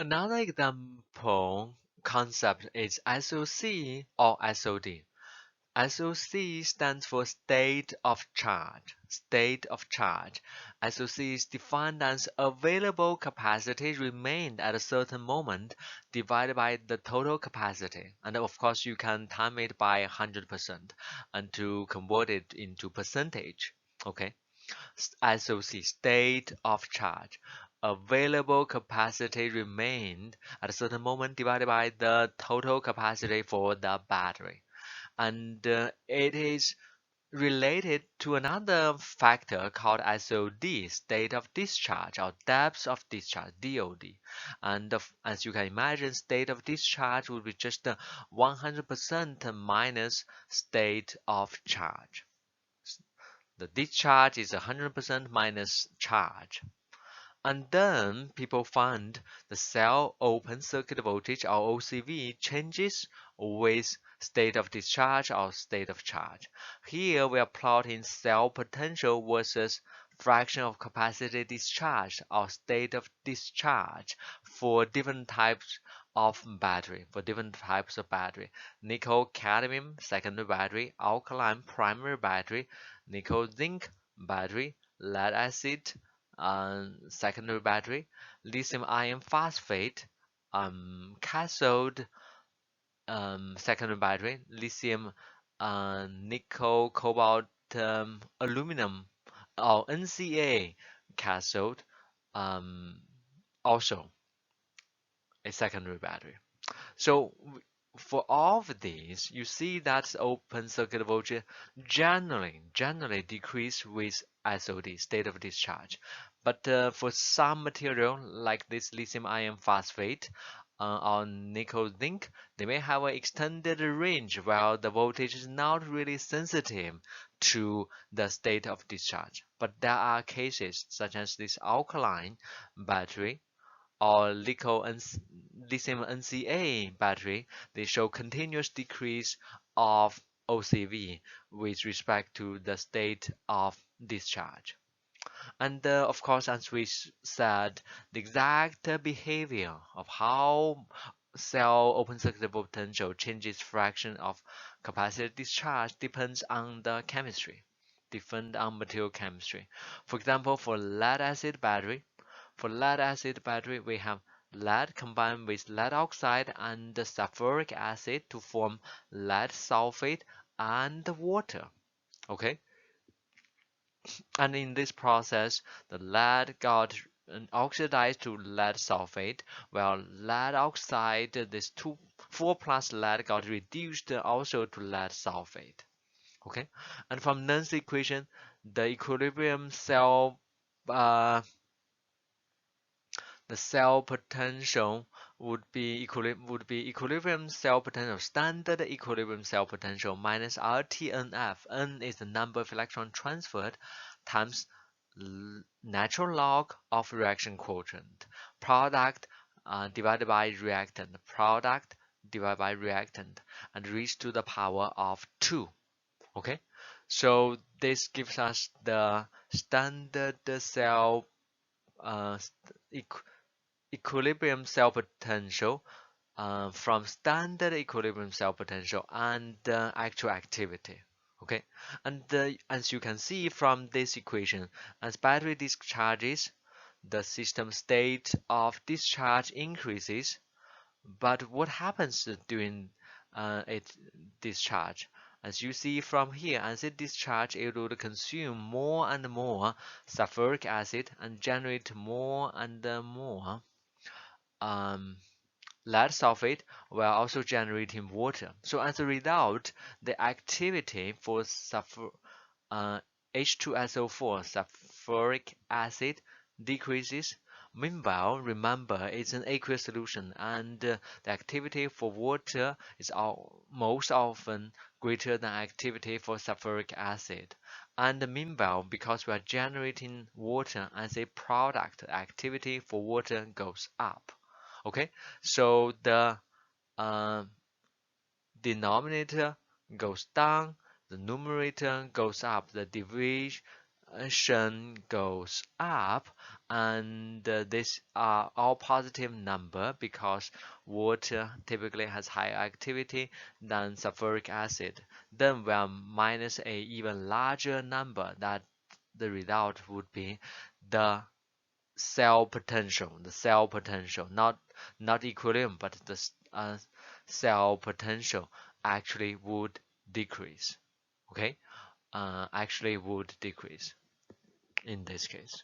Another example concept is SOC or SOD. SOC stands for state of charge. State of charge. SOC is defined as available capacity remained at a certain moment divided by the total capacity. And of course, you can time it by 100% and to convert it into percentage. Okay. SOC, state of charge. Available capacity remained at a certain moment divided by the total capacity for the battery. And it is related to another factor called SOD, state of discharge or depth of discharge, DOD. And as you can imagine, state of discharge would be just 100% minus state of charge. The discharge is 100% minus charge. And then people find the cell open circuit voltage or OCV changes with state of discharge or state of charge. Here we are plotting cell potential versus fraction of capacity discharged or state of discharge for different types of battery, Nickel cadmium secondary battery, alkaline primary battery, nickel zinc battery, lead acid secondary battery, lithium iron phosphate cathode secondary battery, lithium nickel cobalt aluminum or NCA cathode also a secondary battery. So for all of these, you see that open circuit voltage generally decrease with SOD, state of discharge. But for some material like this lithium iron phosphate or nickel zinc, they may have an extended range while the voltage is not really sensitive to the state of discharge. But there are cases such as this alkaline battery or lithium NCA battery, they show continuous decrease of OCV with respect to the state of discharge. And of course, as we said, the exact behavior of how cell open circuit potential changes fraction of capacity discharge depends on the chemistry, depend on material chemistry. For example, for lead acid battery, we have lead combined with lead oxide and sulfuric acid to form lead sulfate and water. Okay, and in this process, the lead got oxidized to lead sulfate, while lead oxide, this 4 plus lead got reduced also to lead sulfate. Okay, and from Nernst equation, the equilibrium cell the cell potential would be equilibrium cell potential, standard equilibrium cell potential minus RTNF. N is the number of electron transferred times natural log of reaction quotient. Product divided by reactant. Product divided by reactant, and raised to the power of 2. Okay, so this gives us the standard cell equilibrium cell potential from standard equilibrium cell potential and actual activity. Okay, and as you can see from this equation, as battery discharges, the system state of discharge increases. But what happens during its discharge? As you see from here, as it discharges, it would consume more and more sulfuric acid and generate more and more lead sulfate while also generating water. So as a result, the activity for H2SO4 sulfuric acid decreases. Meanwhile, remember it's an aqueous solution, and the activity for water is most often greater than activity for sulfuric acid. And meanwhile, because we are generating water as a product, activity for water goes up. Okay, so the denominator goes down, the numerator goes up, the goes up, and these are all positive number because water typically has higher activity than sulfuric acid. Then we are minus a even larger number, that the result would be the cell potential, not equilibrium, but the cell potential actually would decrease. Okay, actually would decrease in this case.